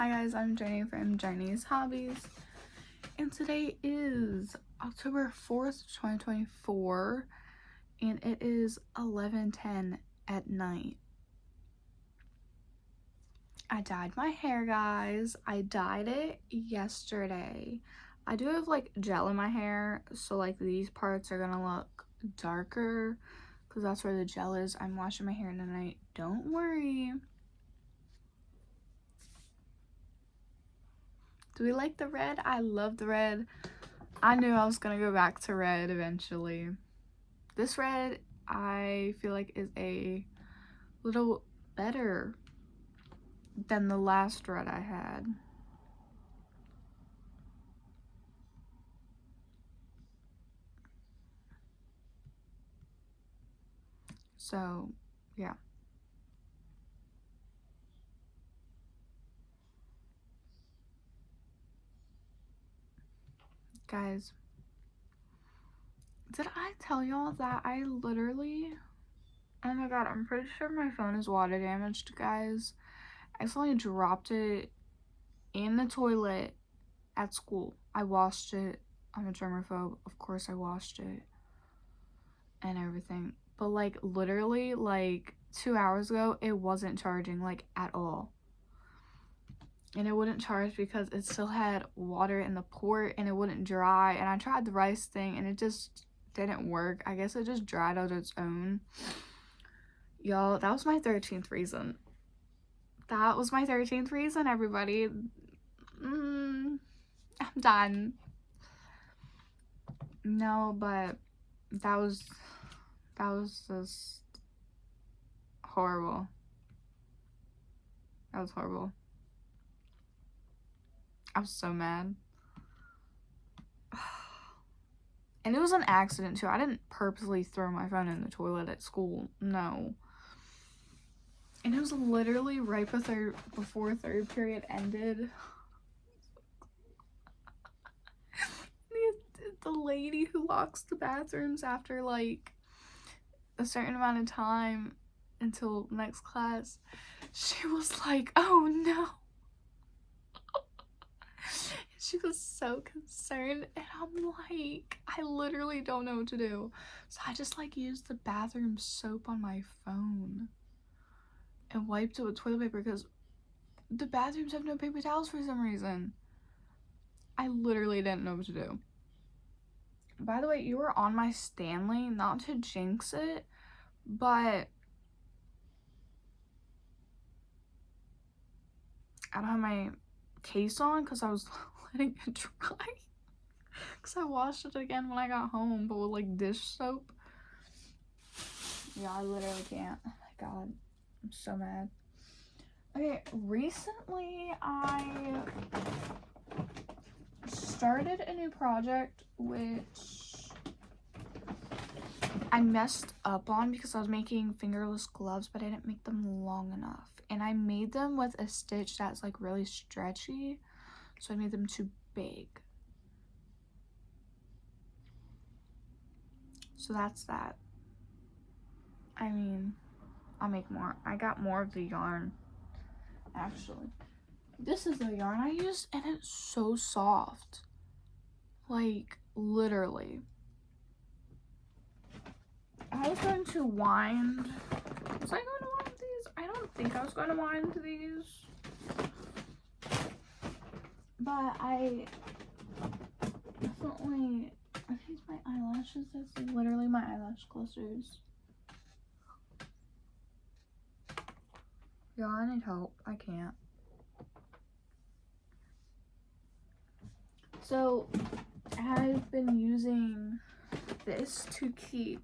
Hi guys, I'm Jenny from Jenny's Hobbies, and today is October 4th, 2024, and it is 11:10 at night. I dyed my hair, guys. I dyed it yesterday. I do have like gel in my hair, so like these parts are gonna look darker because that's where the gel is. I'm washing my hair tonight, don't worry. Do we like the red? I love the red. I knew I was gonna go back to red eventually. This red, I feel like, is a little better than the last red I had. So, yeah. Guys, did I tell y'all that I literally, oh my god, I'm pretty sure my phone is water damaged, guys. I accidentally dropped it in the toilet at school. I washed it. I'm a germaphobe. Of course I washed it and everything. But like literally like 2 hours ago, it wasn't charging like at all. And it wouldn't charge because it still had water in the port and it wouldn't dry. And I tried the rice thing and it just didn't work. I guess it just dried out its own. Y'all, that was my 13th reason. That was my 13th reason, everybody. I'm done. No, but that was just horrible. That was horrible. I was so mad. And it was an accident too. I didn't purposely throw my phone in the toilet at school. No. And it was literally right before third period ended. The lady who locks the bathrooms after like a certain amount of time until next class, she was like, "Oh no." She was so concerned, and I'm like, I literally don't know what to do. So I just like used the bathroom soap on my phone and wiped it with toilet paper because the bathrooms have no paper towels for some reason. I literally didn't know what to do. By the way, you were on my Stanley, not to jinx it, but I don't have my case on because I was letting it dry. Because I washed it again when I got home, but with like dish soap. Yeah, I literally can't. Oh my god. I'm so mad. Okay, recently I started a new project which I messed up on because I was making fingerless gloves, but I didn't make them long enough. And I made them with a stitch that's like really stretchy, so I made them too big. So that's that. I mean, I'll make more. I got more of the yarn, actually. This is the yarn I used, and it's so soft. Like, literally. I was going to wind. Was I going to wind these? I don't think I was going to wind these. But I definitely. Are these my eyelashes? That's literally my eyelash clusters. Yeah, I need help. I can't. So, I've been using this to keep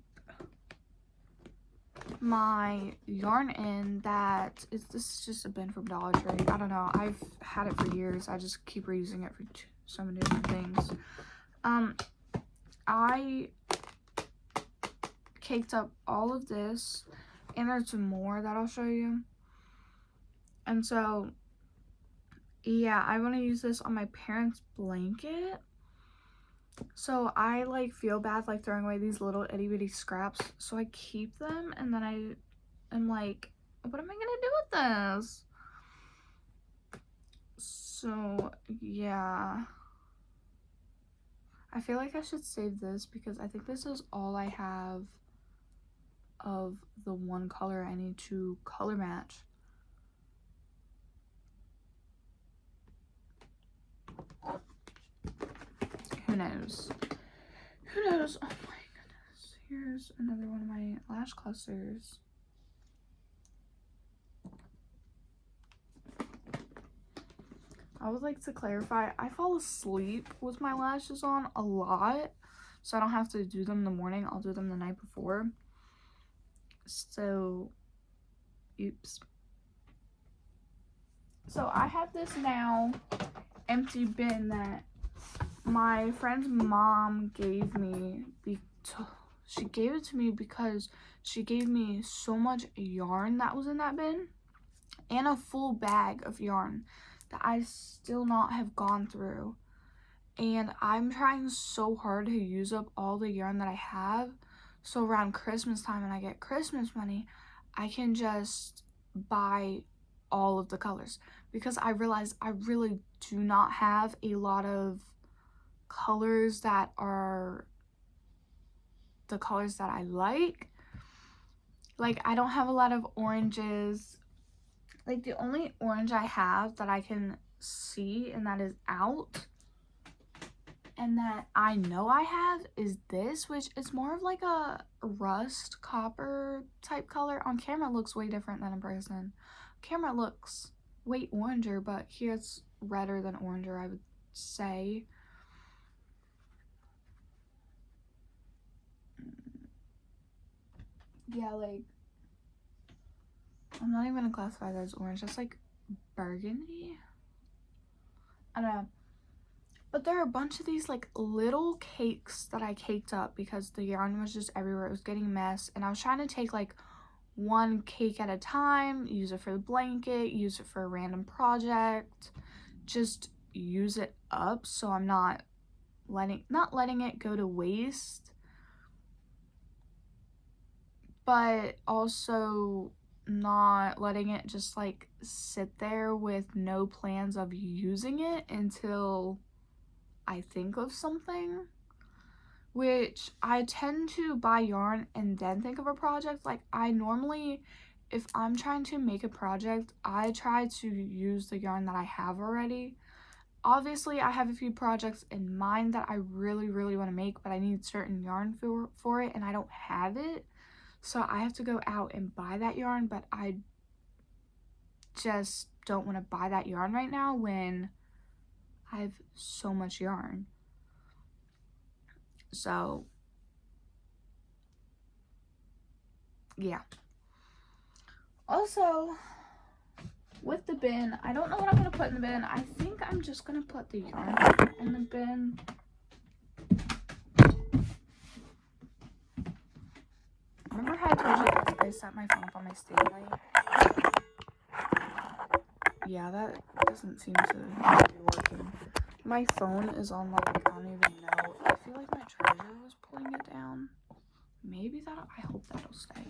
my yarn in. This is just a bin from Dollar Tree. I don't know. I've had it for years. I just keep reusing it for so many different things. I caked up all of this, and there's some more that I'll show you. And so, yeah, I want to use this on my parents' blanket. So I like feel bad like throwing away these little itty bitty scraps, so I keep them, and then I am like, what am I gonna do with this? So, yeah. I feel like I should save this because I think this is all I have of the one color I need to color match. Who knows? Who knows? Oh my goodness. Here's another one of my lash clusters. I would like to clarify, I fall asleep with my lashes on a lot, so I don't have to do them in the morning. I'll do them the night before. So, oops. So I have this now empty bin that my friend's mom gave me. She gave it to me because she gave me so much yarn that was in that bin and a full bag of yarn that I still not have gone through. And I'm trying so hard to use up all the yarn that I have, so around Christmas time when I get Christmas money, I can just buy all of the colors, because I realized I really do not have a lot of colors that are the colors that I like. Like, I don't have a lot of oranges. Like, the only orange I have that I can see and that is out and that I know I have is this, which is more of like a rust copper type color. On camera it looks way different than in person. Camera looks way oranger, but here it's redder than oranger, I would say. Yeah, like, I'm not even gonna classify that as orange. That's like burgundy. I don't know. But there are a bunch of these like little cakes that I caked up because the yarn was just everywhere. It was getting a mess. And I was trying to take like one cake at a time, use it for the blanket, use it for a random project, just use it up so I'm not letting it go to waste, but also not letting it just like sit there with no plans of using it until I think of something. Which I tend to buy yarn and then think of a project. Like, I normally, if I'm trying to make a project, I try to use the yarn that I have already. Obviously, I have a few projects in mind that I really, really want to make, but I need certain yarn for it, and I don't have it. So I have to go out and buy that yarn, but I just don't want to buy that yarn right now when I have so much yarn. So, yeah. Also, with the bin, I don't know what I'm going to put in the bin. I think I'm just going to put the yarn in the bin. Remember how I told you guys I set my phone up on my stay light? Yeah, that doesn't seem to be working. My phone is on, like, I don't even know. I feel like my charger was pulling it down. Maybe I hope that'll stay.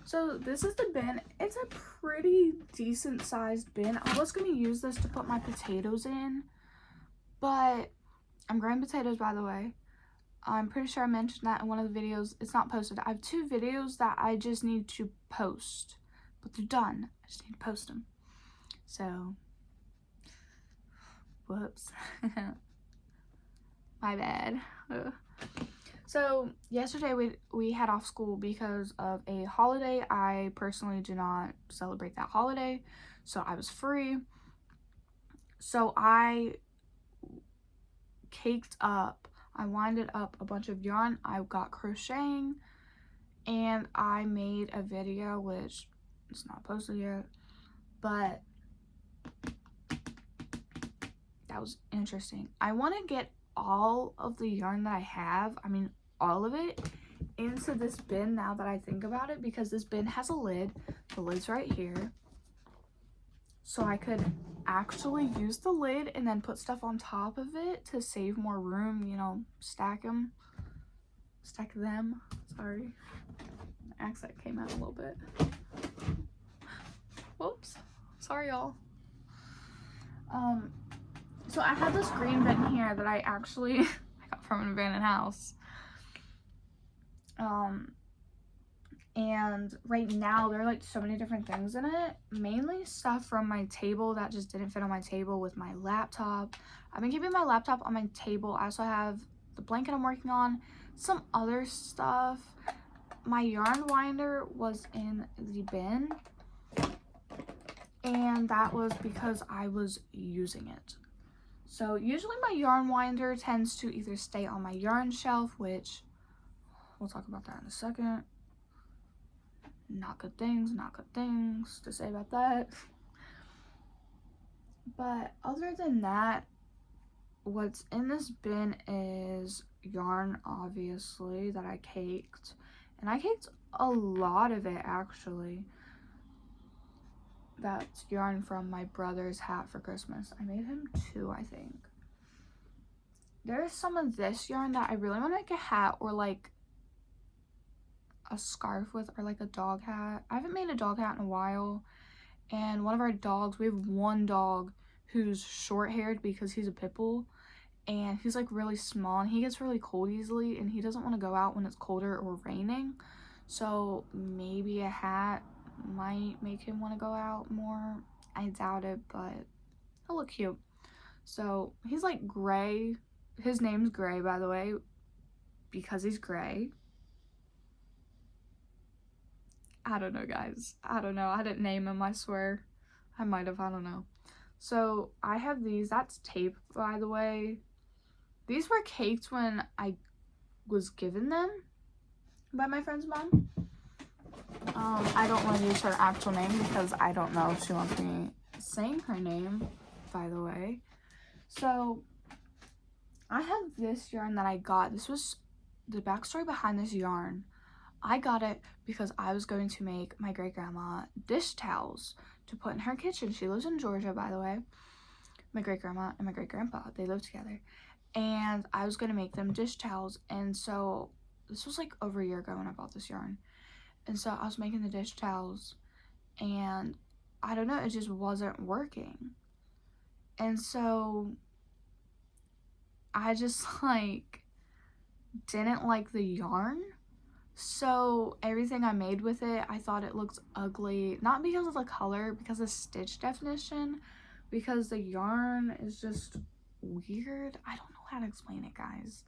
So this is the bin. It's a pretty decent sized bin. I was going to use this to put my potatoes in, but I'm growing potatoes, by the way. I'm pretty sure I mentioned that in one of the videos. It's not posted. I have 2 videos that I just need to post, but they're done. I just need to post them. So, whoops. My bad. Ugh. So yesterday we had off school because of a holiday. I personally do not celebrate that holiday, so I was free. So I winded up a bunch of yarn. I got crocheting, and I made a video, which is not posted yet, but that was interesting. I want to get all of the yarn that I have, I mean all of it, into this bin now that I think about it, because this bin has a lid. The lid's right here, so I could actually use the lid and then put stuff on top of it to save more room, you know, stack them, sorry, the accent came out a little bit. Whoops, sorry y'all. So I had this green bin here that I actually I got from an abandoned house. And right now there are like so many different things in it, mainly stuff from my table that just didn't fit on my table with my laptop. I've been keeping my laptop on my table. I also have the blanket I'm working on, some other stuff. My yarn winder was in the bin, and that was because I was using it. So usually my yarn winder tends to either stay on my yarn shelf, which we'll talk about that in a second. Not good things to say about that. But other than that, what's in this bin is yarn, obviously, that I caked. And I caked a lot of it, actually. That's yarn from my brother's hat for Christmas. I made him 2, I think. There's some of this yarn that I really want to make a hat or like a scarf with, or like a dog hat. I haven't made a dog hat in a while. And one of our dogs, we have one dog who's short-haired because he's a pit bull, and he's like really small and he gets really cold easily, and he doesn't want to go out when it's colder or raining. So maybe a hat might make him want to go out more. I doubt it, but he'll look cute. So he's like gray. His name's Gray, by the way, because he's gray. I don't know, guys. I don't know. I didn't name him, I swear. I might have, I don't know. So I have these. That's tape, by the way. These were caked when I was given them by my friend's mom. I don't want to use her actual name because I don't know if she wants me saying her name, by the way. So I have this yarn that I got. This was the backstory behind this yarn. I got it because I was going to make my great-grandma dish towels to put in her kitchen. She lives in Georgia, by the way. My great-grandma and my great-grandpa, they live together. And I was going to make them dish towels. And so this was like over a year ago when I bought this yarn. And so I was making the dish towels, and I don't know, it just wasn't working. And so I just like didn't like the yarn. So everything I made with it, I thought it looked ugly, not because of the color, because of stitch definition, because the yarn is just weird. I don't know how to explain it, guys.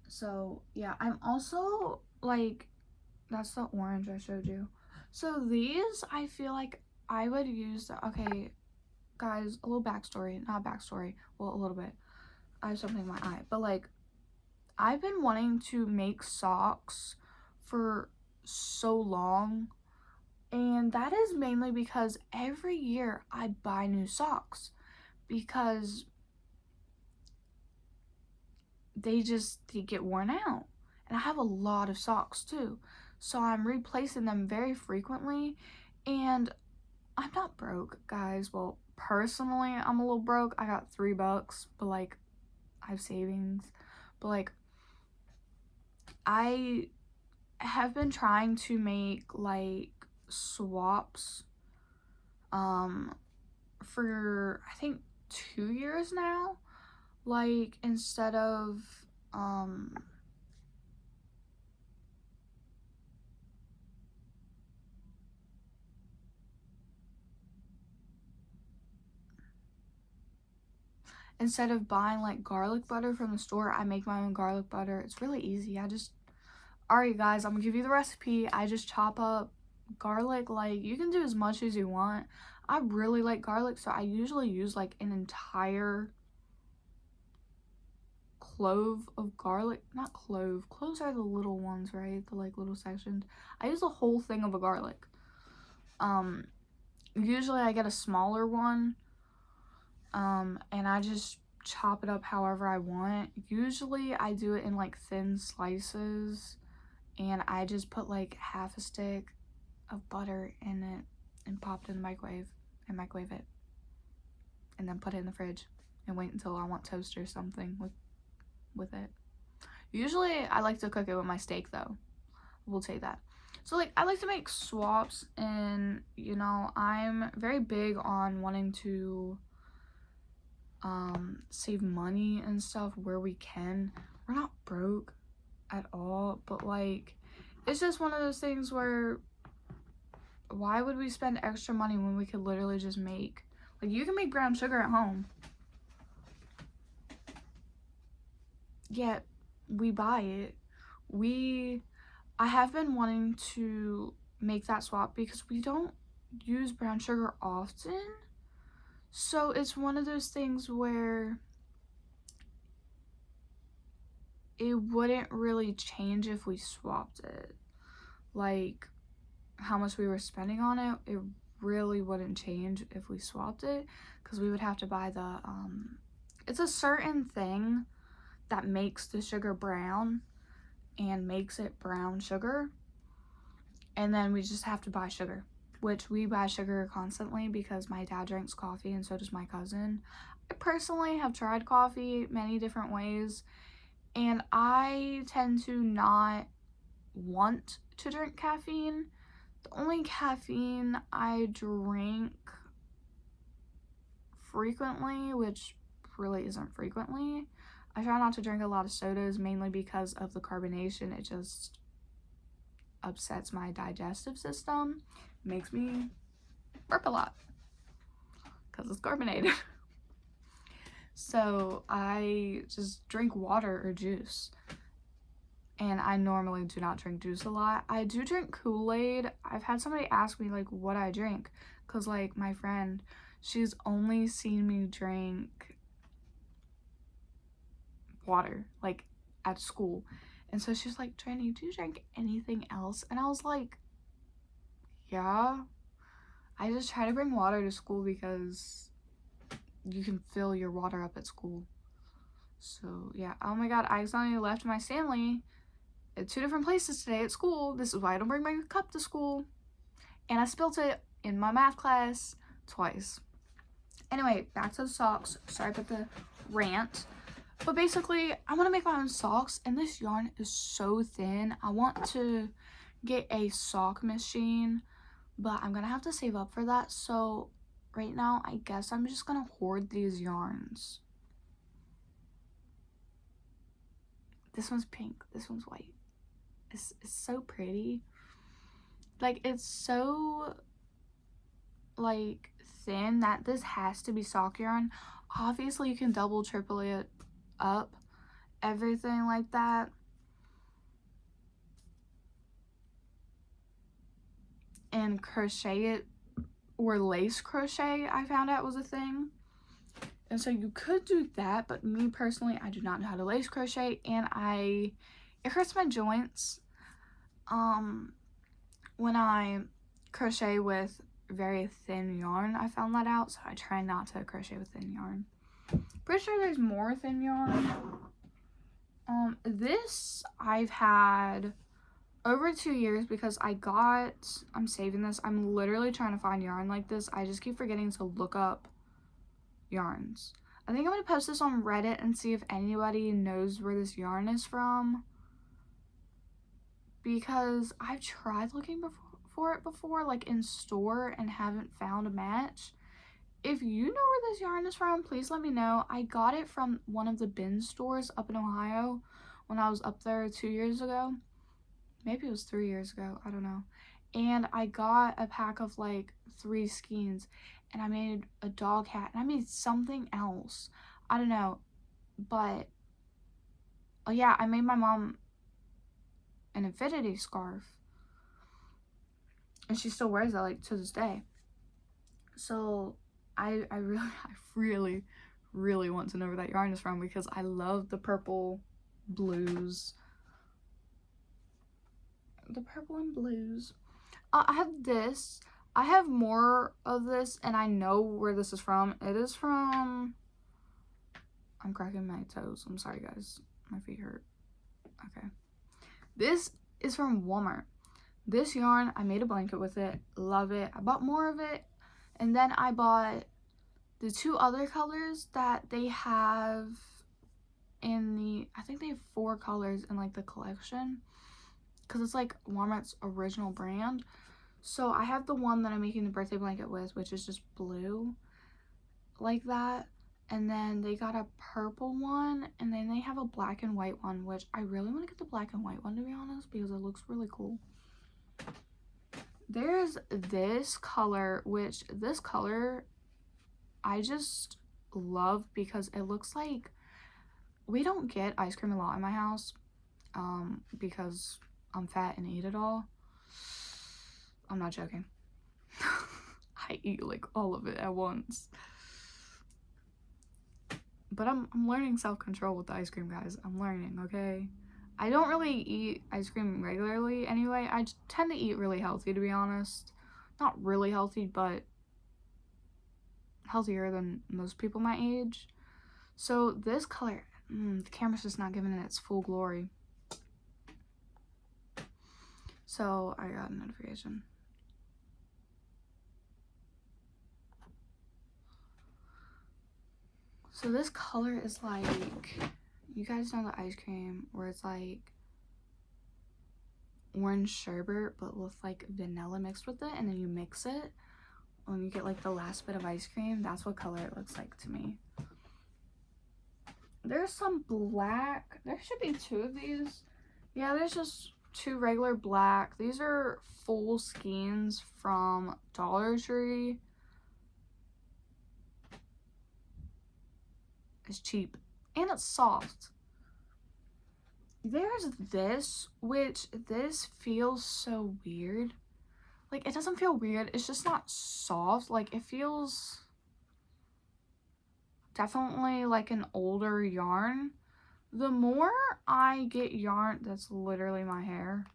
So yeah, I'm also like, that's the orange I showed you. So these, I feel like I would use, okay, guys, a little backstory, not backstory, well, a little bit. I have something in my eye, but like, I've been wanting to make socks for so long, and that is mainly because every year I buy new socks because they get worn out, and I have a lot of socks too, so I'm replacing them very frequently. And I'm not broke, guys. Well, personally, I'm a little broke. I got $3, but like, I have savings, but like, I have been trying to make like swaps for I think 2 years now. Like, instead of buying like garlic butter from the store, I make my own garlic butter. It's really easy. Alright guys, I'm gonna give you the recipe. I just chop up garlic. Like, you can do as much as you want. I really like garlic, so I usually use like an entire clove of garlic. Not clove. Cloves are the little ones, right? The like little sections. I use a whole thing of a garlic. Usually I get a smaller one. And I just chop it up however I want. Usually I do it in like thin slices, and I just put like half a stick of butter in it and pop it in the microwave and microwave it, and then put it in the fridge and wait until I want toast or something with it. Usually I like to cook it with my steak though. We'll take that. So, like, I like to make swaps, and, you know, I'm very big on wanting to save money and stuff where we can. We're not broke at all, but, like, it's just one of those things where why would we spend extra money when we could literally just make, like, you can make brown sugar at home, yet we buy it. I have been wanting to make that swap because we don't use brown sugar often. So it's one of those things where it wouldn't really change if we swapped it. Like, how much we were spending on it, it really wouldn't change if we swapped it, because we would have to buy the, it's a certain thing that makes the sugar brown and makes it brown sugar, and then we just have to buy sugar, which we buy sugar constantly because my dad drinks coffee and so does my cousin. I personally have tried coffee many different ways, and I tend to not want to drink caffeine. The only caffeine I drink frequently, which really isn't frequently, I try not to drink a lot of sodas, mainly because of the carbonation. It just upsets my digestive system, makes me burp a lot because it's carbonated. So I just drink water or juice, and I normally do not drink juice a lot. I do drink Kool-Aid. I've had somebody ask me, like, what I drink, because, like, my friend, she's only seen me drink water, like, at school. And so she's like, Trini, do you drink anything else? And I was like, yeah. I just try to bring water to school because you can fill your water up at school. So, yeah. Oh my god, I accidentally left my Stanley at 2 different places today at school. This is why I don't bring my cup to school. And I spilled it in my math class twice. Anyway, back to the socks. Sorry about the rant. But basically, I want to make my own socks, and this yarn is so thin. I want to get a sock machine, but I'm going to have to save up for that. So right now, I guess I'm just going to hoard these yarns. This one's pink. This one's white. It's so pretty. Like, it's so, like, thin that this has to be sock yarn. Obviously, you can double, triple it up, everything like that. And crochet it, or lace crochet, I found out was a thing. And so you could do that, but me personally, I do not know how to lace crochet, and it hurts my joints when I crochet with very thin yarn. I found that out, so I try not to crochet with thin yarn. Pretty sure there's more thin yarn. This I've had over 2 years because I'm saving this. I'm literally trying to find yarn like this. I just keep forgetting to look up yarns. I think I'm going to post this on Reddit and see if anybody knows where this yarn is from, because I've tried looking for it before, like in store, and haven't found a match. If you know where this yarn is from, please let me know. I got it from one of the bin stores up in Ohio when I was up there 2 years ago. Maybe it was 3 years ago, I don't know. And I got a pack of like 3 skeins, and I made a dog hat, and I made something else, I don't know, but oh yeah, I made my mom an infinity scarf, and she still wears it, like, to this day. So I really want to know where that yarn is from, because I love the purple blues. The purple and blues. I have this. I have more of this, and I know where this is from. It is from... I'm cracking my toes. I'm sorry, guys. My feet hurt. Okay. This is from Walmart. This yarn, I made a blanket with it. Love it. I bought more of it, and then I bought the 2 other colors that they have in the... I think they have 4 colors in, like, the collection. because it's like Walmart's original brand. So I have the one that I'm making the birthday blanket with, which is just blue like that. And then they got a purple one, and then they have a black and white one, which I really want to get the black and white one, to be honest, because it looks really cool. There's this color, which this color I just love because it looks like, we don't get ice cream a lot in my house because I'm fat and eat it all. I'm not joking. I eat like all of it at once. But I'm learning self-control with the ice cream, guys. I'm learning, okay? I don't really eat ice cream regularly anyway. I tend to eat really healthy, to be honest. Not really healthy, but healthier than most people my age. So this color, the camera's just not giving it its full glory. So I got a notification. So this color is like, you guys know the ice cream where it's like orange sherbet but with like vanilla mixed with it, and then you mix it when you get like the last bit of ice cream. That's what color it looks like to me. There's some black. There should be 2 of these. Yeah, there's just 2 regular black. These are full skeins from Dollar Tree. It's cheap and it's soft. There's this, which this feels so weird. Like, it doesn't feel weird, it's just not soft. Like, it feels definitely like an older yarn. The more I get yarn, that's literally my hair.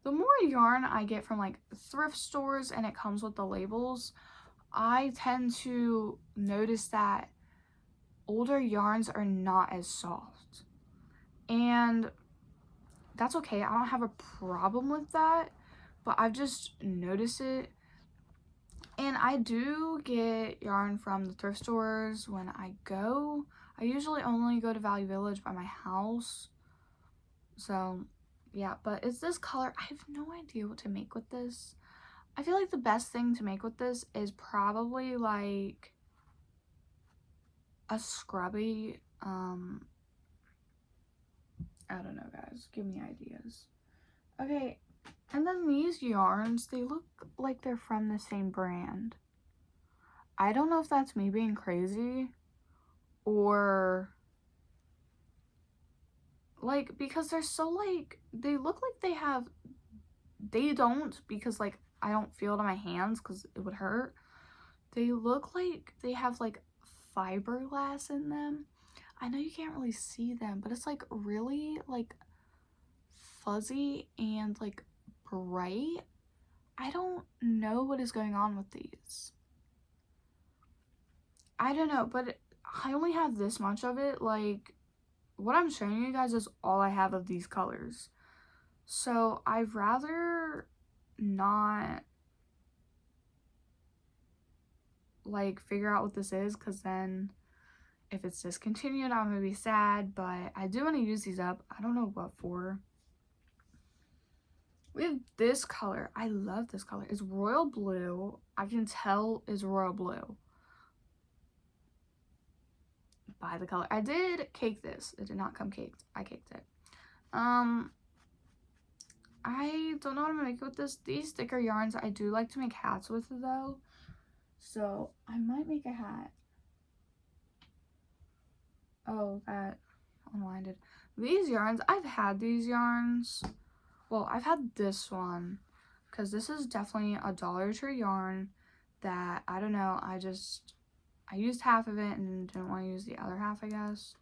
The more yarn I get from like thrift stores and it comes with the labels, I tend to notice that older yarns are not as soft. And that's okay. I don't have a problem with that, but I've just noticed it. And I do get yarn from the thrift stores when I go. I usually only go to Value Village by my house. So, yeah, but it's this color. I have no idea what to make with this. I feel like the best thing to make with this is probably like a scrubby, I don't know, guys. Give me ideas. Okay, and then these yarns, they look like they're from the same brand. I don't know if that's me being crazy or like, because they're so like, they look like they have, they don't, because like I don't feel it on my hands because it would hurt. They look like they have like fiberglass in them. I know you can't really see them, but it's like really like fuzzy and like bright. I don't know what is going on with these. I don't know, but I only have this much of it. Like, what I'm showing you guys is all I have of these colors. So I'd rather not like figure out what this is, because then if it's discontinued, I'm gonna be sad. But I do want to use these up. I don't know what for. We have this color. I love this color. It's royal blue. I can tell it's royal blue by the color. I did cake this. It did not come caked. I caked it. I don't know what I'm gonna make with this. These thicker yarns, I do like to make hats with though. So I might make a hat. Oh, that unwinded. These yarns, I've had these yarns. Well, I've had this one because this is definitely a Dollar Tree yarn that, I don't know, I used half of it and didn't want to use the other half, I guess.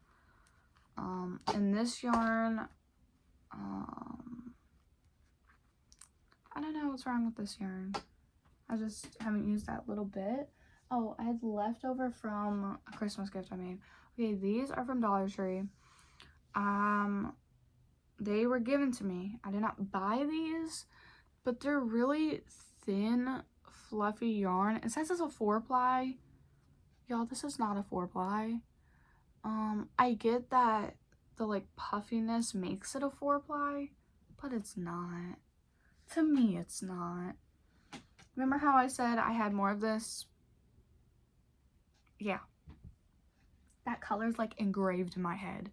And this yarn, I don't know what's wrong with this yarn. I just haven't used that little bit. Oh, I had leftover from a Christmas gift I made. Okay, these are from Dollar Tree. They were given to me. I did not buy these, but they're really thin, fluffy yarn. It says it's a 4-ply. Y'all, this is not a 4-ply. I get that the like puffiness makes it a 4-ply, but it's not. To me, it's not. Remember how I said I had more of this? Yeah. That color's like engraved in my head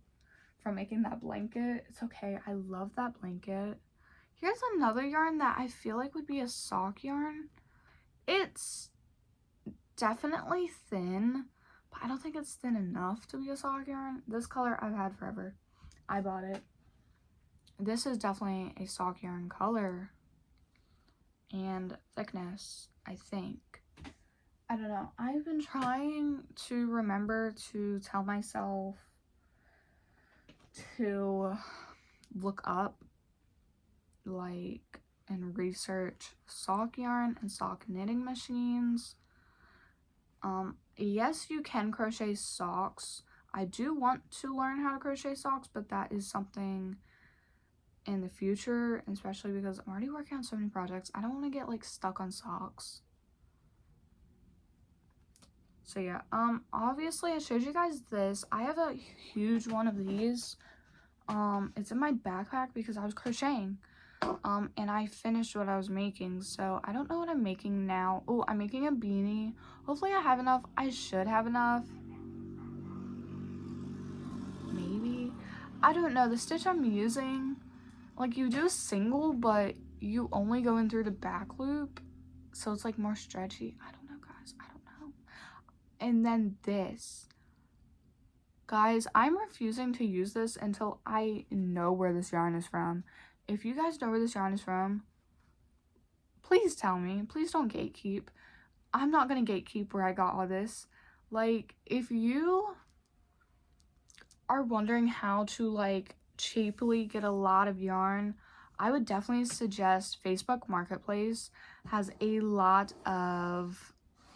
from making that blanket. It's okay. I love that blanket. Here's another yarn that I feel like would be a sock yarn. It's definitely thin, but I don't think it's thin enough to be a sock yarn. This color I've had forever. I bought it. This is definitely a sock yarn color and thickness, I think. I don't know. I've been trying to remember to tell myself to look up like and research sock yarn and sock knitting machines. Yes, you can crochet socks. I do want to learn how to crochet socks, but that is something in the future, especially because I'm already working on so many projects. I don't want to get like stuck on socks. So yeah, obviously I showed you guys this. I have a huge one of these. It's in my backpack because I was crocheting. And I finished what I was making, so I don't know what I'm making now. Oh, I'm making a beanie. Hopefully I have enough. I should have enough. Maybe. I don't know. The stitch I'm using, like you do a single, but you only go in through the back loop. So it's like more stretchy. I don't know, guys. I don't know. And then this. Guys, I'm refusing to use this until I know where this yarn is from. If you guys know where this yarn is from, please tell me. Please don't gatekeep. I'm not gonna gatekeep where I got all this. Like, if you are wondering how to like cheaply get a lot of yarn, I would definitely suggest Facebook Marketplace has a lot of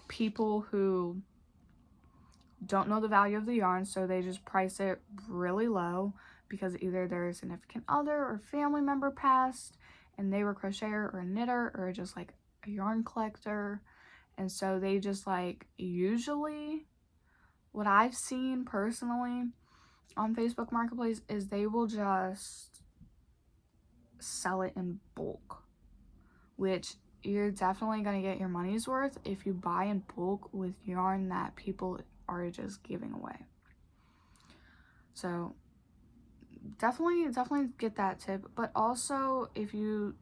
people who don't know the value of the yarn, so they just price it really low because either their significant other or family member passed and they were a crocheter or a knitter or just like a yarn collector. And so they just like, usually what I've seen personally on Facebook Marketplace is they will just sell it in bulk, which you're definitely going to get your money's worth if you buy in bulk with yarn that people are just giving away. So definitely get that tip. But also, if you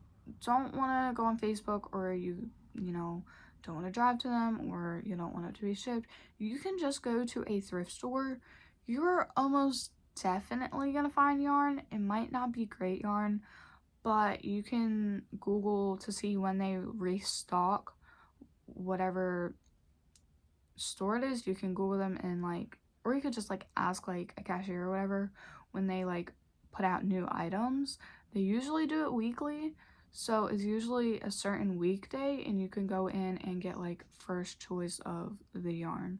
don't want to go on Facebook, or you know, don't want to drive to them, or you don't want it to be shipped, you can just go to a thrift store. You're almost definitely gonna find yarn. It might not be great yarn, but you can Google to see when they restock whatever store it is. You can Google them and like, or you could just like ask like a cashier or whatever when they like put out new items. They usually do it weekly, so it's usually a certain weekday and you can go in and get like first choice of the yarn.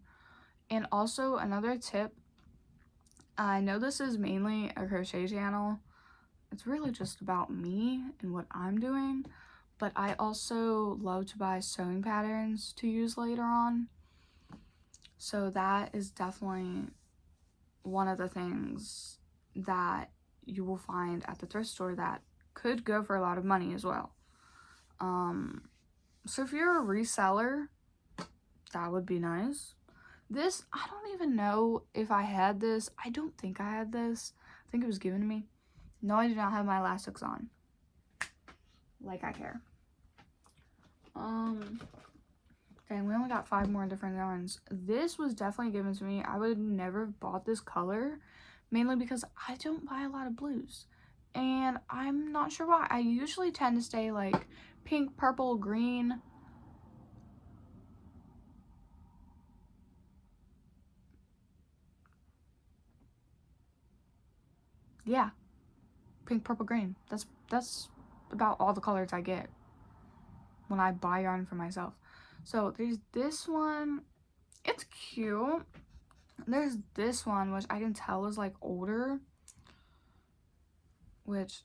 And also another tip, I know this is mainly a crochet channel, it's really just about me and what I'm doing, but I also love to buy sewing patterns to use later on. So that is definitely one of the things that you will find at the thrift store that could go for a lot of money as well. So if you're a reseller, that would be nice. This, I don't even know if I had this. I don't think I had this. I think it was given to me. No, I do not have my elastics on. Like I care. Dang, we only got 5 more different yarns. This was definitely given to me. I would never have bought this color, mainly because I don't buy a lot of blues. And I'm not sure why. I usually tend to stay like pink, purple, green. Yeah, pink, purple, green. That's about all the colors I get when I buy yarn for myself. So there's this one. It's cute. There's this one, which I can tell is like older, which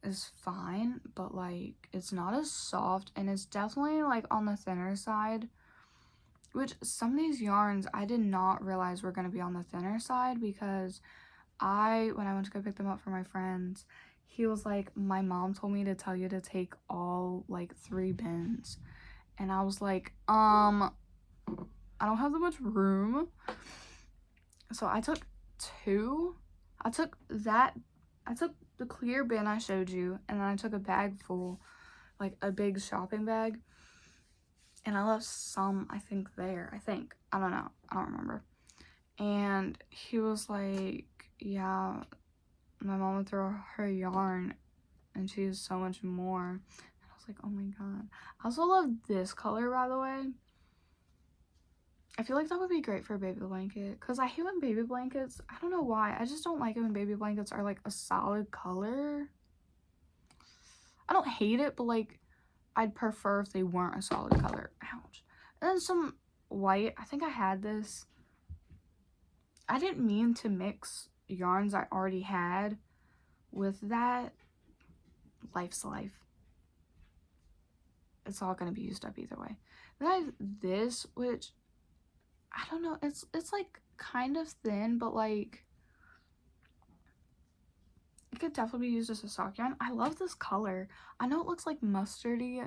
is fine, but like it's not as soft, and it's definitely like on the thinner side. Which some of these yarns I did not realize were going to be on the thinner side, because when I went to go pick them up for my friends, he was like, my mom told me to tell you to take all like 3 bins. And I was like, I don't have that much room. So I took 2. I took the clear bin I showed you, and then I took a bag full, like a big shopping bag. And I left some, I think, there. I don't know. I don't remember. And he was like, yeah, my mom would throw her yarn and she has so much more. And I was like, oh my god. I also love this color, by the way. I feel like that would be great for a baby blanket, because I hate when baby blankets, I don't know why, I just don't like it when baby blankets are like a solid color. I don't hate it, but like, I'd prefer if they weren't a solid color. Ouch. And then some white. I think I had this. I didn't mean to mix yarns I already had with that. Life's life. It's all going to be used up either way. Then I have this, which, I don't know. It's like kind of thin, but like, it could definitely be used as a sock yarn. I love this color. I know it looks like mustardy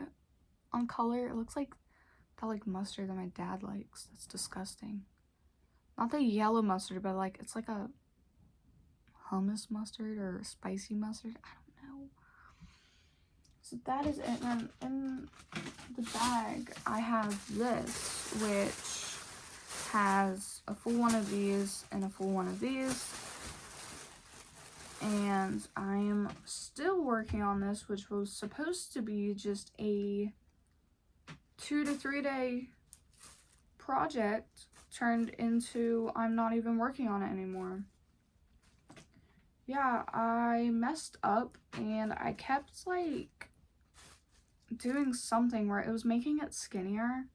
on color. It looks like that like mustard that my dad likes. That's disgusting. Not the yellow mustard, but like it's like a hummus mustard or spicy mustard. I don't know. So that is it. And in the bag, I have this, which has a full one of these and a full one of these. And I am still working on this, which was supposed to be just a 2 to 3 day project, turned into I'm not even working on it anymore. Yeah, I messed up and I kept like doing something where it was making it skinnier.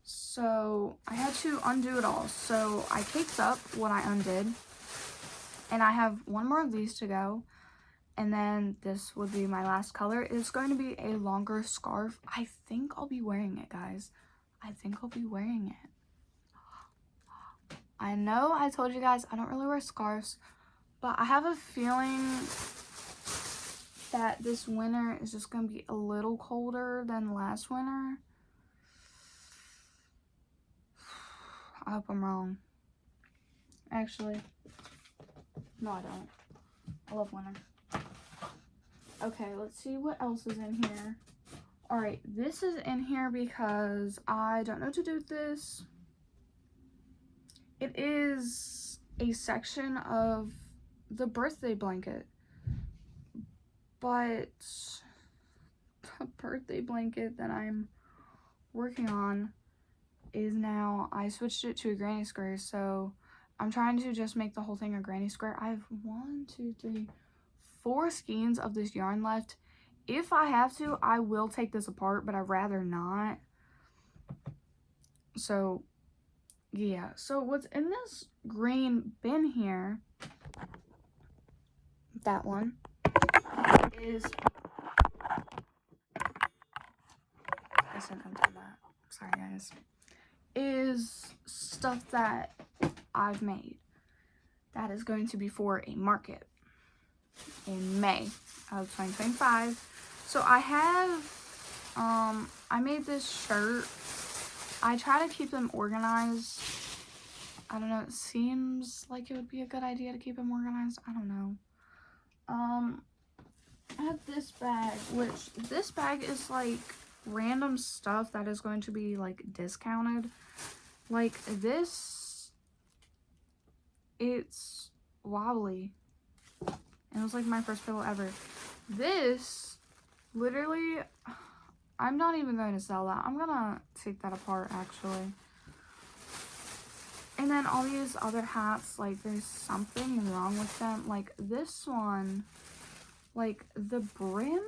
So I had to undo it all. So I caked up what I undid. And I have one more of these to go. And then this would be my last color. It's going to be a longer scarf. I think I'll be wearing it, guys. I think I'll be wearing it. I know I told you guys I don't really wear scarves, but I have a feeling that this winter is just going to be a little colder than last winter. I hope I'm wrong. Actually, no, I don't. I love winter. Okay, let's see what else is in here. Alright, this is in here because I don't know what to do with this. It is a section of the birthday blanket. But the birthday blanket that I'm working on is now, I switched it to a granny square, so I'm trying to just make the whole thing a granny square. I have 4 skeins of this yarn left. If I have to, I will take this apart, but I'd rather not. So, yeah. So, what's in this green bin here, that one, is... I sent them to that. Sorry, guys. Is stuff that I've made. That is going to be for a market in May of 2025. So I have, I made this shirt. I try to keep them organized. I don't know, it seems like it would be a good idea to keep them organized. I don't know. I have this bag, which this bag is like random stuff that is going to be like discounted. Like this, it's wobbly. And it was like my first pillow ever. This, literally, I'm not even going to sell that. I'm gonna take that apart, actually. And then all these other hats, like, there's something wrong with them. Like, this one, like, the brim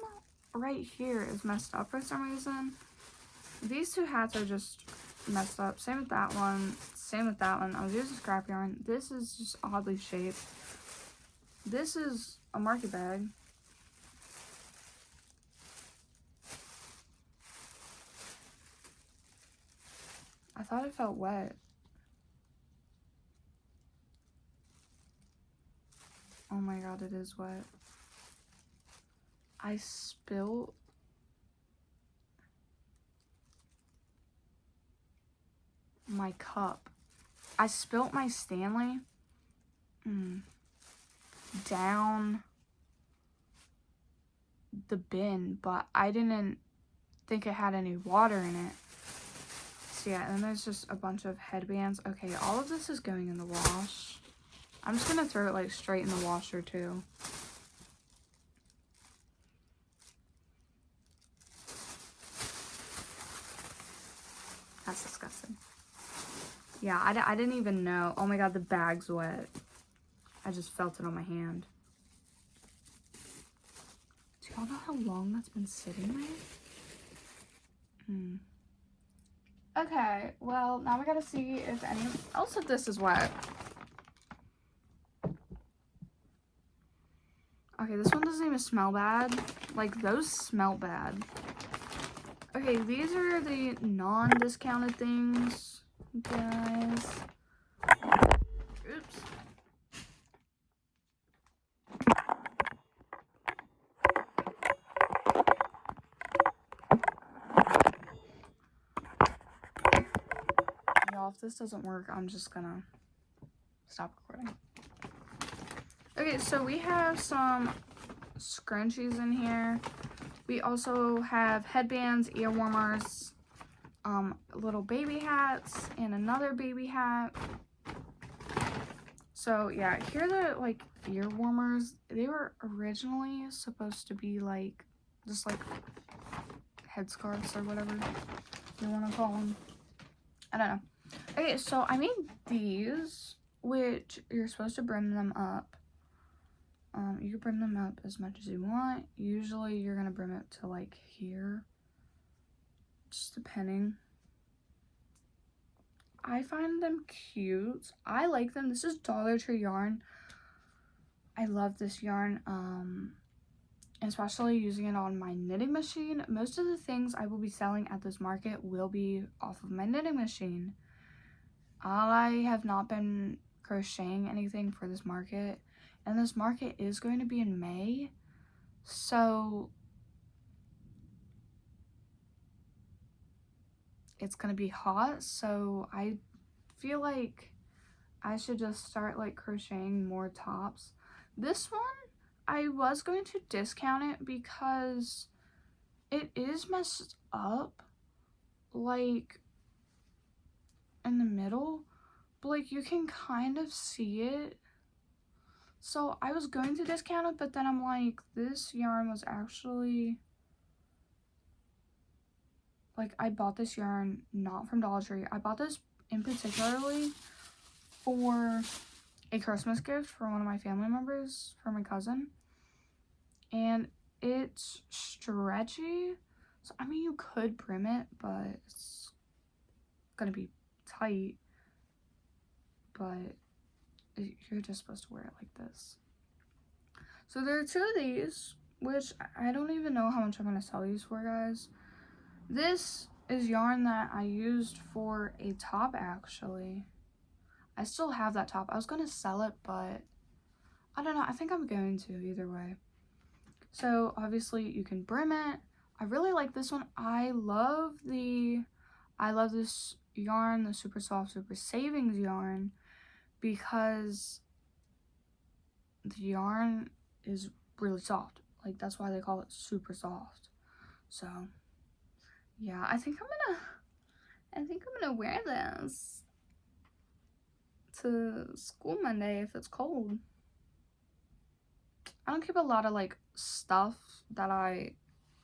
right here is messed up for some reason. These 2 hats are just messed up. Same with that one. Same with that one. I was using scrap yarn. This is just oddly shaped. This is a market bag. I thought it felt wet. Oh my god, it is wet. I spilled my cup. I spilt my Stanley down the bin, but I didn't think it had any water in it. So yeah, and then there's just a bunch of headbands. Okay, all of this is going in the wash. I'm just gonna throw it like straight in the washer too. That's disgusting. Yeah, I didn't even know. Oh my god, the bag's wet. I just felt it on my hand. Do y'all know how long that's been sitting there? Okay, well, now we gotta see if any else of this is wet. Okay, this one doesn't even smell bad. Like, those smell bad. Okay, these are the non-discounted things, guys. Oops. Y'all, if this doesn't work, I'm just gonna stop recording. Okay, so we have some scrunchies in here. We also have headbands, ear warmers, little baby hats, and another baby hat. So yeah, here are the like ear warmers. They were originally supposed to be like just like headscarves or whatever you want to call them. I don't know. Okay, so I made these, which you're supposed to brim them up. You can brim them up as much as you want. Usually you're gonna brim it to like here, just depending. I find them cute. I like them. This is Dollar Tree yarn. I love this yarn, especially using it on my knitting machine. Most of the things I will be selling at this market will be off of my knitting machine. I have not been crocheting anything for this market, and this market is going to be in May, so it's going to be hot, so I feel like I should just start like crocheting more tops. This one, I was going to discount it because it is messed up, like in the middle, but like you can kind of see it. So I was going to discount it, but then I'm like, this yarn was actually, like, I bought this yarn not from Dollar Tree. I bought this in particularly for a Christmas gift for one of my family members, for my cousin. And it's stretchy. So, I mean, you could brim it, but it's gonna be tight. But you're just supposed to wear it like this. So there are two of these, which I don't even know how much I'm gonna sell these for, guys. This is yarn that I used for a top, actually. I still have that top. I was gonna sell it, but I don't know. I think I'm going to either way. So obviously you can brim it. I really like this one. I love this yarn, the Super Soft Super Savings yarn, because the yarn is really soft. Like, that's why they call it super soft. So yeah, I think I'm gonna wear this to school Monday if it's cold. I don't keep a lot of like stuff that I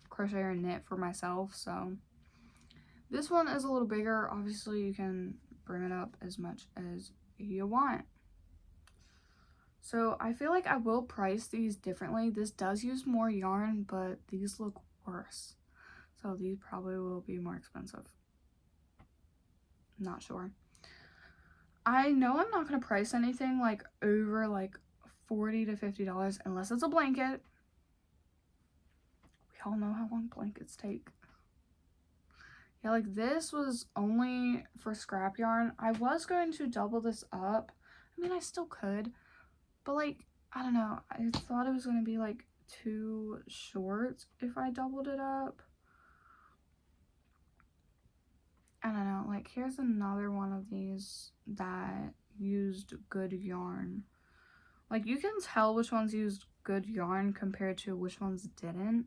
crochet or knit for myself, so this one is a little bigger. Obviously you can bring it up as much as you want. So I feel like I will price these differently. This does use more yarn, but these look worse, so these probably will be more expensive. Not sure. I know I'm not gonna price anything like over like $40 to $50 unless it's a blanket. We all know how long blankets take. Yeah, like this was only for scrap yarn. I was going to double this up. I mean, I still could, but like, I don't know. I thought it was going to be like too short if I doubled it up. I don't know. Like, here's another one of these that used good yarn. Like, you can tell which ones used good yarn compared to which ones didn't.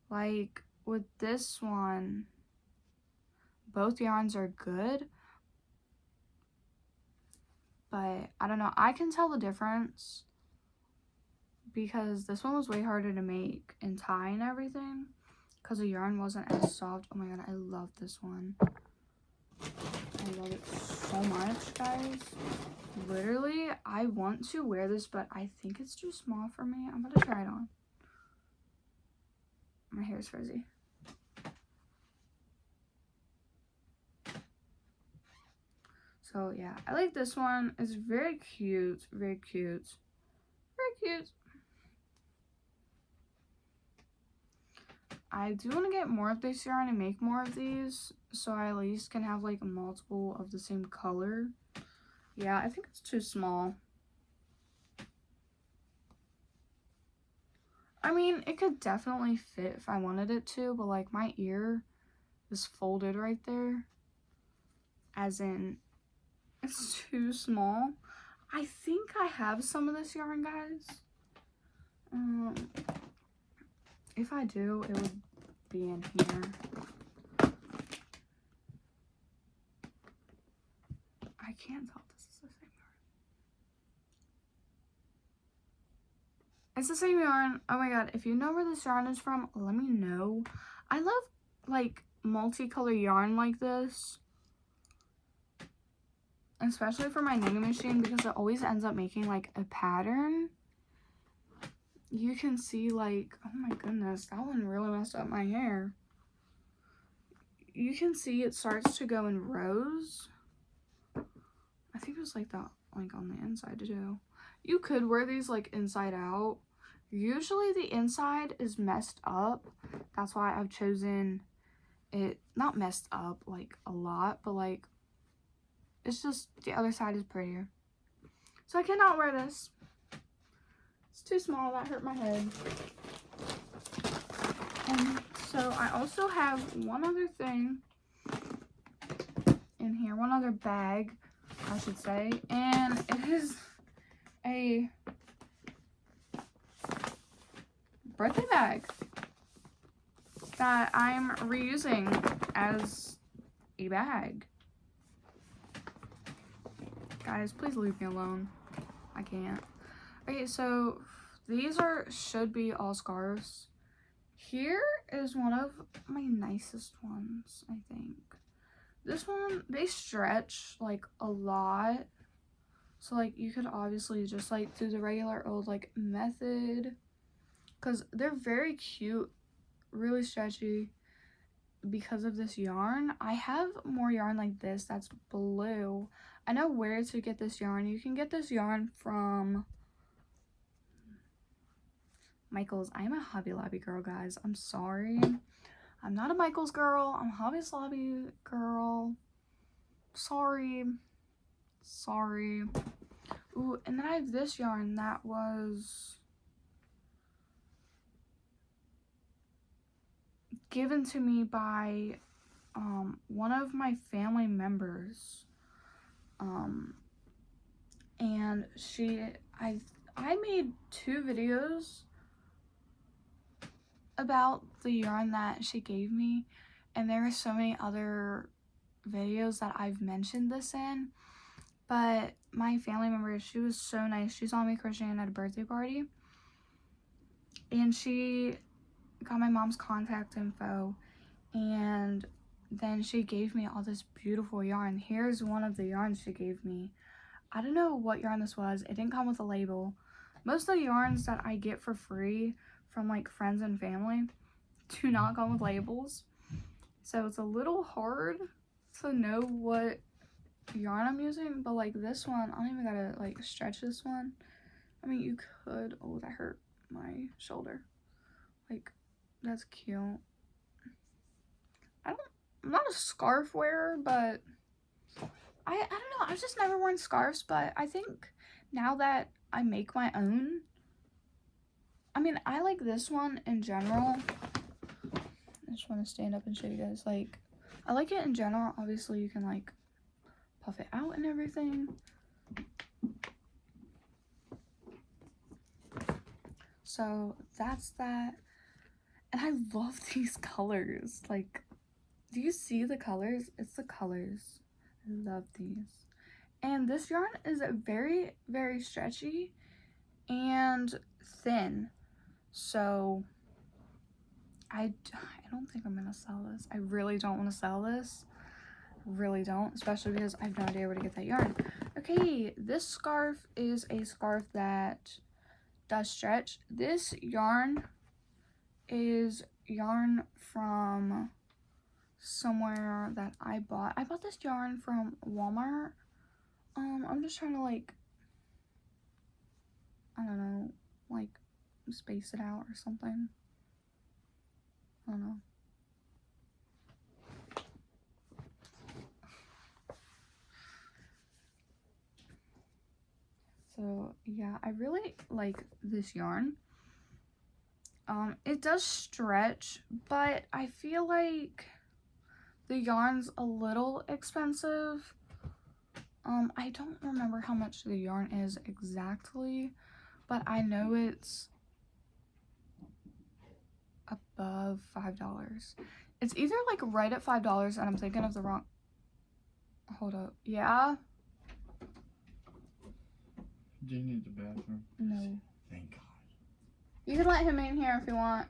Like, with this one, both yarns are good, but I don't know. I can tell the difference because this one was way harder to make and tie and everything because the yarn wasn't as soft. Oh my god, I love this one. I love it so much, guys. Literally, I want to wear this, but I think it's too small for me. I'm gonna try it on. My hair's frizzy. So yeah, I like this one. It's very cute, very cute, very cute. I do want to get more of this yarn and make more of these, so I at least can have like multiple of the same color. Yeah, I think it's too small. I mean, it could definitely fit if I wanted it to, but like my ear is folded right there. As in, it's too small. I think I have some of this yarn, guys. If I do, it would be in here. I can't tell if this is the same yarn. It's the same yarn. Oh my god, if you know where this yarn is from, let me know. I love like multicolor yarn like this, especially for my knitting machine, because it always ends up making like a pattern. You can see like, oh my goodness, that one really messed up my hair. You can see it starts to go in rows. I think it was like that, like on the inside too. You could wear these like inside out. Usually the inside is messed up. That's why I've chosen it, not messed up like a lot, but like it's just the other side is prettier. So I cannot wear this. It's too small. That hurt my head. And so I also have one other thing in here, one other bag, I should say, and it is a birthday bag that I'm reusing as a bag. Guys, please leave me alone. I can't. Okay, so these should be all scarves. Here is one of my nicest ones, I think. This one, they stretch like a lot. So like you could obviously just like do the regular old like method, because they're very cute, really stretchy because of this yarn. I have more yarn like this that's blue. I know where to get this yarn. You can get this yarn from Michaels. I'm a Hobby Lobby girl, guys. I'm sorry. I'm not a Michaels girl. I'm a Hobby Lobby girl. Sorry. Sorry. Ooh, and then I have this yarn that was given to me by one of my family members. And I made 2 videos about the yarn that she gave me, and there are so many other videos that I've mentioned this in, but my family member, she was so nice. She saw me crocheting at a birthday party, and she got my mom's contact info, and then she gave me all this beautiful yarn. Here's one of the yarns she gave me. I don't know what yarn this was. It didn't come with a label. Most of the yarns that I get for free from like friends and family do not come with labels. So it's a little hard to know what yarn I'm using, but like this one, I don't even gotta like stretch this one. I mean, you could. Oh, that hurt my shoulder. Like, that's cute. I'm not a scarf wearer, but I don't know. I've just never worn scarves, but I think now that I make my own, I mean, I like this one in general. I just want to stand up and show you guys. Like, I like it in general. Obviously, you can like puff it out and everything. So that's that. And I love these colors. Like, do you see the colors? It's the colors. I love these. And this yarn is very, very stretchy and thin. So I don't think I'm gonna sell this. I really don't want to sell this. Really don't, especially because I have no idea where to get that yarn. Okay, this scarf is a scarf that does stretch. This yarn is yarn from somewhere that I bought. I bought this yarn from Walmart. I'm just trying to like, I don't know, like space it out or something. I don't know. So yeah, I really like this yarn. It does stretch, but I feel like the yarn's a little expensive. I don't remember how much the yarn is exactly, but I know it's above $5. It's either like right at $5 and I'm thinking of the wrong. Hold up. Yeah? Do you need the bathroom? No. Thank God. You can let him in here if you want.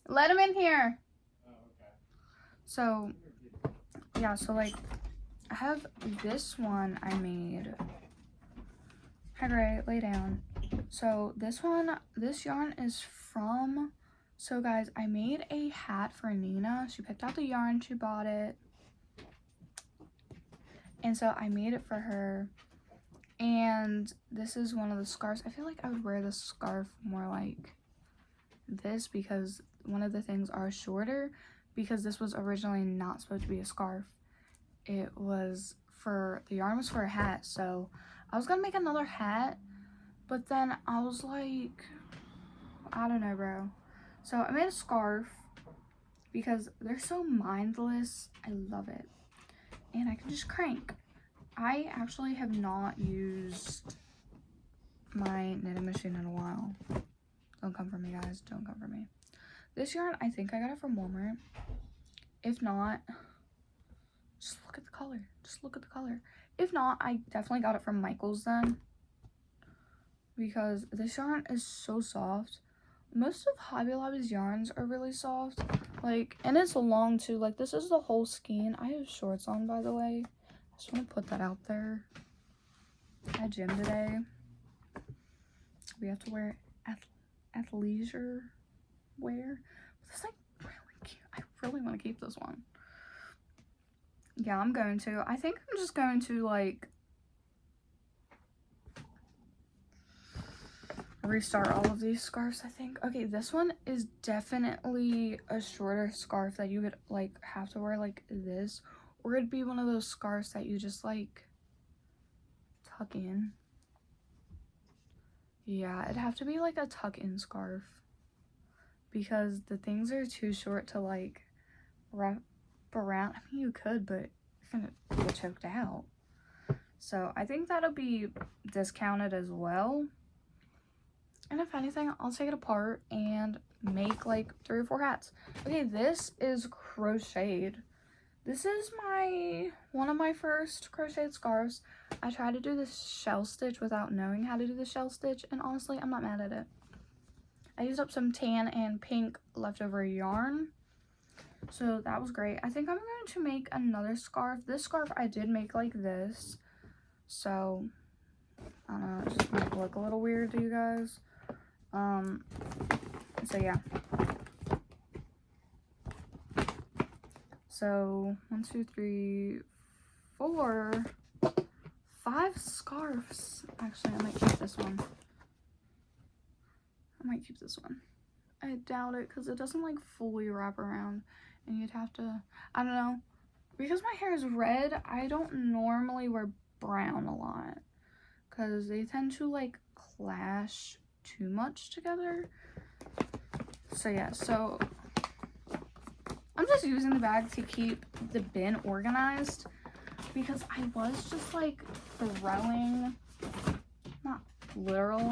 Let him in here. Oh, okay. So, yeah, so like, I have this one I made. Hi, Gray, lay down. So this yarn is from, so guys, I made a hat for Nina. She picked out the yarn, she bought it. And so I made it for her. And this is one of the scarves. I feel like I would wear this scarf more like this because one of the things are shorter, because this was originally not supposed to be a scarf. It was for, the yarn was for a hat. So I was gonna make another hat, but then I was like, I don't know, bro. So I made a scarf because they're so mindless. I love it. And I can just crank. I actually have not used my knitting machine in a while. Don't come for me, guys. Don't come for me. This yarn, I think I got it from Walmart. If not, just look at the color. Just look at the color. If not, I definitely got it from Michael's then. Because this yarn is so soft. Most of Hobby Lobby's yarns are really soft. Like, and it's long too. Like, this is the whole skein. I have shorts on, by the way. I just want to put that out there. I had gym today. We have to wear athleisure wear. This is like really cute. I really want to keep this one. Yeah, I'm going to. I think I'm just going to like restart all of these scarves, I think. Okay, this one is definitely a shorter scarf that you would like have to wear like this, or it'd be one of those scarves that you just like tuck in. Yeah, it'd have to be like a tuck in scarf because the things are too short to like wrap around. I mean, you could, but you're gonna get choked out. So I think that'll be discounted as well. And if anything, I'll take it apart and make like 3 or 4 hats. Okay, this is crocheted. This is one of my first crocheted scarves. I tried to do this shell stitch without knowing how to do the shell stitch, and honestly, I'm not mad at it. I used up some tan and pink leftover yarn, so that was great. I think I'm going to make another scarf. This scarf I did make like this, so I don't know, it just might look a little weird to you guys. So yeah. So 1, 2, 3, 4, 5 scarves. Actually, I might keep this one. I doubt it because it doesn't like fully wrap around and you'd have to, I don't know. Because my hair is red, I don't normally wear brown a lot because they tend to like clash too much together. So yeah, so I'm just using the bag to keep the bin organized because I was just like throwing, not literal,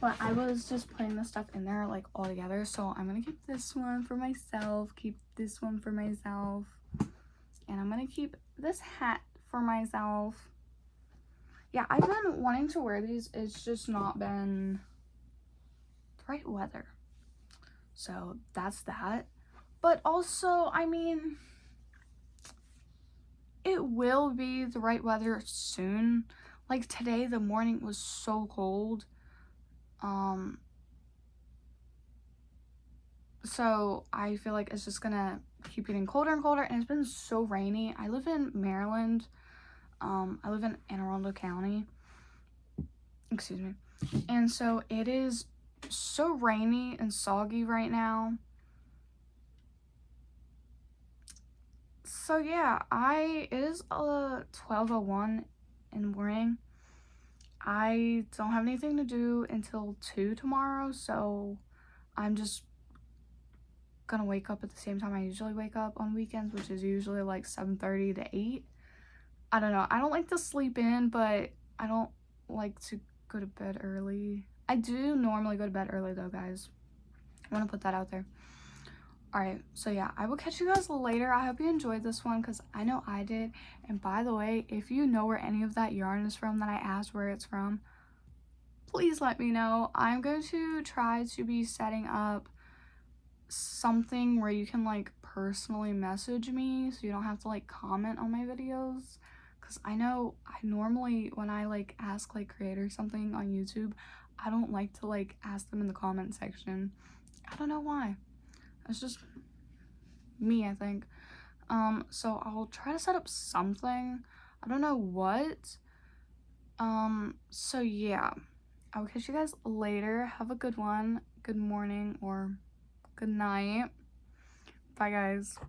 but I was just putting the stuff in there like all together. So I'm gonna keep this one for myself, keep this one for myself, and I'm gonna keep this hat for myself. Yeah, I've been wanting to wear these. It's just not been the right weather. So that's that. But also, I mean, it will be the right weather soon. Like today, the morning was so cold. So I feel like it's just gonna keep getting colder and colder, and it's been so rainy. I live in Maryland. I live in Anne Arundel County. Excuse me. And so it is so rainy and soggy right now. So yeah, it is 12:01 in the morning. I don't have anything to do until 2 tomorrow, so I'm just gonna wake up at the same time I usually wake up on weekends, which is usually like 7:30 to 8. I don't know. I don't like to sleep in, but I don't like to go to bed early. I do normally go to bed early though, guys. I want to put that out there. Alright, so yeah, I will catch you guys later. I hope you enjoyed this one because I know I did. And by the way, if you know where any of that yarn is from that I asked where it's from, please let me know. I'm going to try to be setting up something where you can like personally message me so you don't have to like comment on my videos. Because I know I normally, when I like ask like creators something on YouTube, I don't like to like ask them in the comment section. I don't know why. It's just me, I think. So I'll try to set up something. I don't know what. So yeah. I'll catch you guys later. Have a good one. Good morning or good night. Bye, guys.